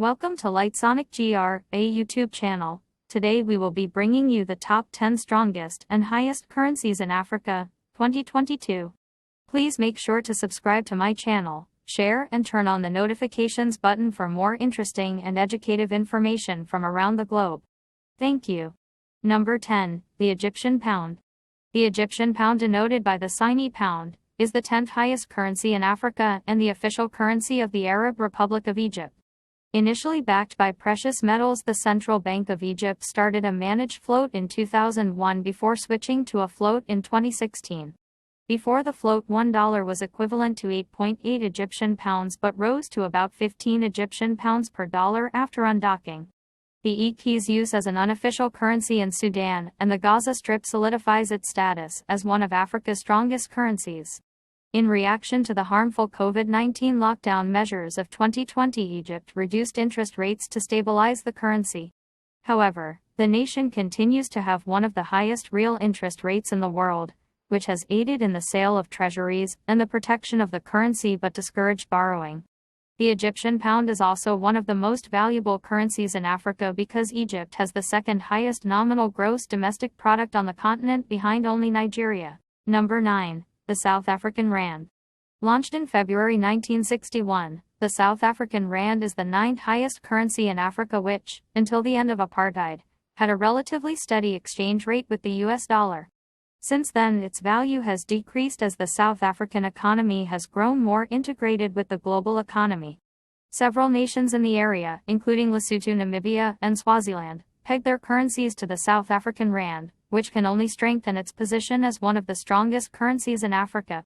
Welcome to Lightsonic GR, a YouTube channel. Today we will be bringing you the top 10 strongest and highest currencies in Africa, 2022. Please make sure to subscribe to my channel, share and turn on the notifications button for more interesting and educative information from around the globe. Thank you. Number 10, the Egyptian Pound. The Egyptian Pound, denoted by the sign £, is the 10th highest currency in Africa and the official currency of the Arab Republic of Egypt. Initially backed by precious metals, the Central Bank of Egypt started a managed float in 2001 before switching to a float in 2016. Before the float, $1 was equivalent to 8.8 Egyptian pounds but rose to about 15 Egyptian pounds per dollar after undocking. The EK's use as an unofficial currency in Sudan and the Gaza Strip solidifies its status as one of Africa's strongest currencies. In reaction to the harmful COVID-19 lockdown measures of 2020, Egypt reduced interest rates to stabilize the currency. However, the nation continues to have one of the highest real interest rates in the world, which has aided in the sale of treasuries and the protection of the currency but discouraged borrowing. The Egyptian pound is also one of the most valuable currencies in Africa because Egypt has the second highest nominal gross domestic product on the continent, behind only Nigeria. Number 9. The South African Rand. Launched in February 1961, the South African Rand is the 9th highest currency in Africa, which, until the end of apartheid, had a relatively steady exchange rate with the US dollar. Since then, its value has decreased as the South African economy has grown more integrated with the global economy. Several nations in the area, including Lesotho, Namibia, and Swaziland, peg their currencies to the South African Rand, which can only strengthen its position as one of the strongest currencies in Africa.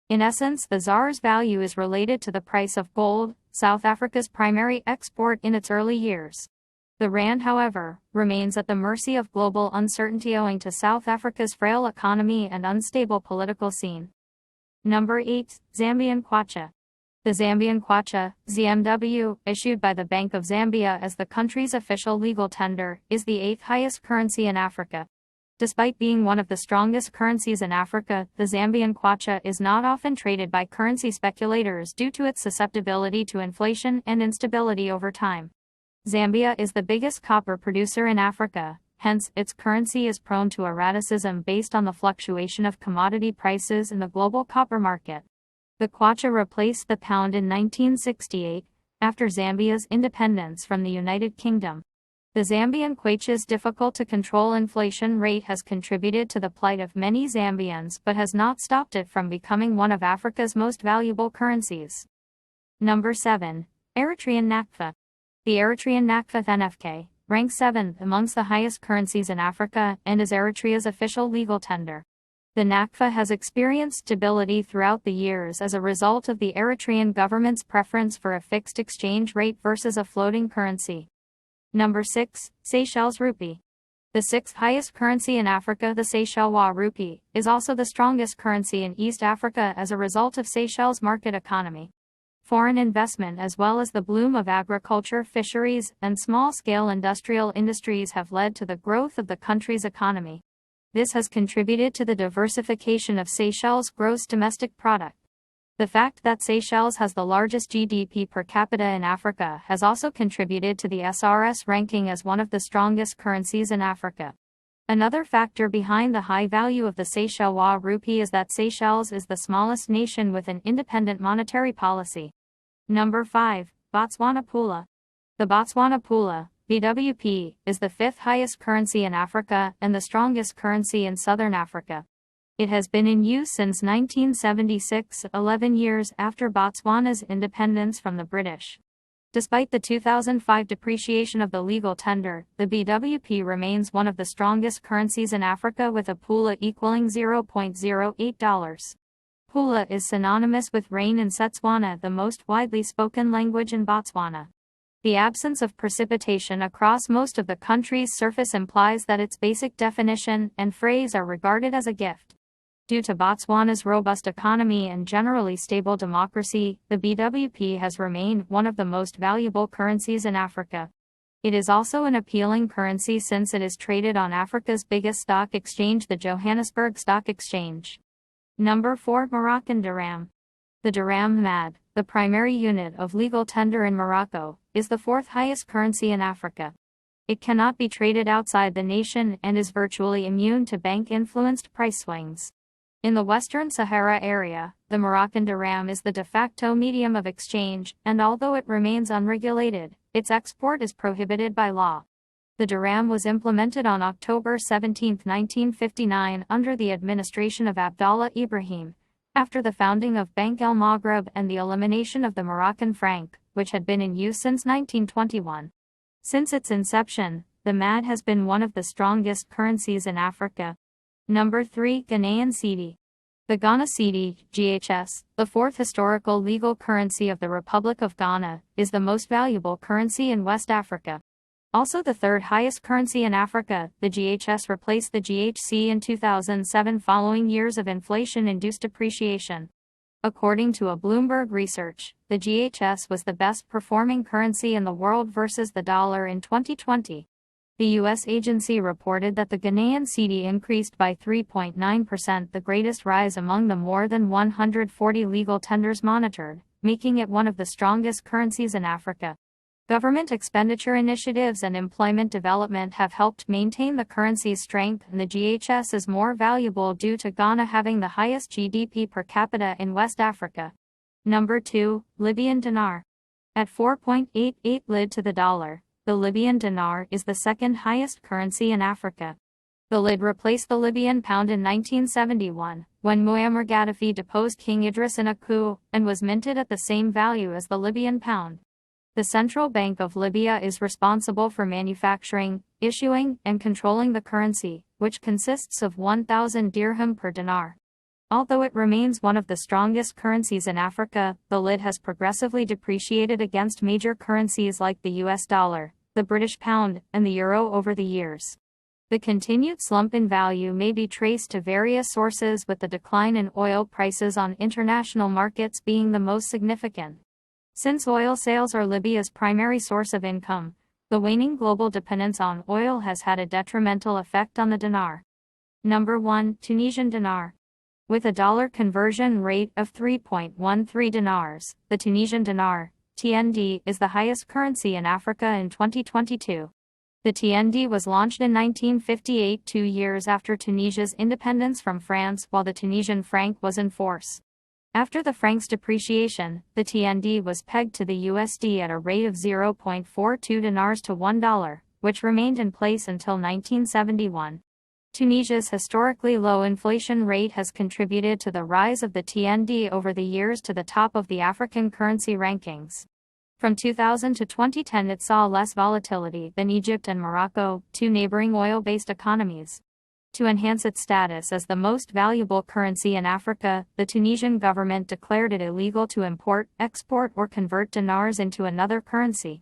In essence, the ZAR's value is related to the price of gold, South Africa's primary export in its early years. The Rand, however, remains at the mercy of global uncertainty owing to South Africa's frail economy and unstable political scene. Number 8. Zambian Kwacha. The Zambian Kwacha, ZMW, issued by the Bank of Zambia as the country's official legal tender, is the 8th highest currency in Africa. Despite being one of the strongest currencies in Africa, the Zambian Kwacha is not often traded by currency speculators due to its susceptibility to inflation and instability over time. Zambia is the biggest copper producer in Africa, hence, its currency is prone to erraticism based on the fluctuation of commodity prices in the global copper market. The Kwacha replaced the pound in 1968, after Zambia's independence from the United Kingdom. The Zambian Kwacha's difficult-to-control inflation rate has contributed to the plight of many Zambians but has not stopped it from becoming one of Africa's most valuable currencies. Number 7. Eritrean Nakfa. The Eritrean Nakfa (NFK) ranks 7th amongst the highest currencies in Africa and is Eritrea's official legal tender. The Nakfa has experienced stability throughout the years as a result of the Eritrean government's preference for a fixed exchange rate versus a floating currency. Number 6. Seychelles Rupee. The 6th highest currency in Africa, the Seychelles Rupee, is also the strongest currency in East Africa as a result of Seychelles' market economy. Foreign investment as well as the bloom of agriculture, fisheries, and small-scale industrial industries have led to the growth of the country's economy. This has contributed to the diversification of Seychelles' gross domestic product. The fact that Seychelles has the largest GDP per capita in Africa has also contributed to the SRS ranking as one of the strongest currencies in Africa. Another factor behind the high value of the Seychelles rupee is that Seychelles is the smallest nation with an independent monetary policy. Number 5. Botswana Pula. The Botswana Pula, BWP, is the 5th highest currency in Africa and the strongest currency in Southern Africa. It has been in use since 1976, 11 years after Botswana's independence from the British. Despite the 2005 depreciation of the legal tender, the BWP remains one of the strongest currencies in Africa with a pula equaling $0.08. Pula is synonymous with rain in Setswana, the most widely spoken language in Botswana. The absence of precipitation across most of the country's surface implies that its basic definition and phrase are regarded as a gift. Due to Botswana's robust economy and generally stable democracy, the BWP has remained one of the most valuable currencies in Africa. It is also an appealing currency since it is traded on Africa's biggest stock exchange, the Johannesburg Stock Exchange. Number 4. Moroccan Dirham. The dirham mad, the primary unit of legal tender in Morocco, is the fourth highest currency in Africa. It cannot be traded outside the nation and is virtually immune to bank-influenced price swings. In the Western Sahara area, the Moroccan dirham is the de facto medium of exchange, and although it remains unregulated, its export is prohibited by law. The dirham was implemented on October 17, 1959 under the administration of Abdallah Ibrahim, after the founding of Bank El Maghreb and the elimination of the Moroccan franc, which had been in use since 1921. Since its inception, the MAD has been one of the strongest currencies in Africa. Number 3. Ghanaian cedi. The Ghana cedi, GHS, the fourth historical legal currency of the Republic of Ghana, is the most valuable currency in West Africa. Also the third highest currency in Africa, the GHS replaced the GHC in 2007 following years of inflation-induced depreciation. According to a Bloomberg research, the GHS was the best-performing currency in the world versus the dollar in 2020. The U.S. agency reported that the Ghanaian cedi increased by 3.9%, the greatest rise among the more than 140 legal tenders monitored, making it one of the strongest currencies in Africa. Government expenditure initiatives and employment development have helped maintain the currency's strength, and the GHS is more valuable due to Ghana having the highest GDP per capita in West Africa. Number 2. Libyan dinar. At 4.88 lid to the dollar, the Libyan dinar is the second highest currency in Africa. The lid replaced the Libyan pound in 1971, when Muammar Gaddafi deposed King Idris in a coup, and was minted at the same value as the Libyan pound. The Central Bank of Libya is responsible for manufacturing, issuing, and controlling the currency, which consists of 1,000 dirham per dinar. Although it remains one of the strongest currencies in Africa, the lid has progressively depreciated against major currencies like the US dollar, the British pound, and the euro over the years. The continued slump in value may be traced to various sources, with the decline in oil prices on international markets being the most significant. Since oil sales are Libya's primary source of income, the waning global dependence on oil has had a detrimental effect on the dinar. Number 1. Tunisian dinar. With a dollar conversion rate of 3.13 dinars, the Tunisian dinar, TND, is the highest currency in Africa in 2022. The TND was launched in 1958, 2 years after Tunisia's independence from France, while the Tunisian franc was in force. After the franc's depreciation, the TND was pegged to the USD at a rate of 0.42 dinars to $1, which remained in place until 1971. Tunisia's historically low inflation rate has contributed to the rise of the TND over the years to the top of the African currency rankings. From 2000 to 2010, it saw less volatility than Egypt and Morocco, two neighboring oil-based economies. To enhance its status as the most valuable currency in Africa, the Tunisian government declared it illegal to import, export, or convert dinars into another currency.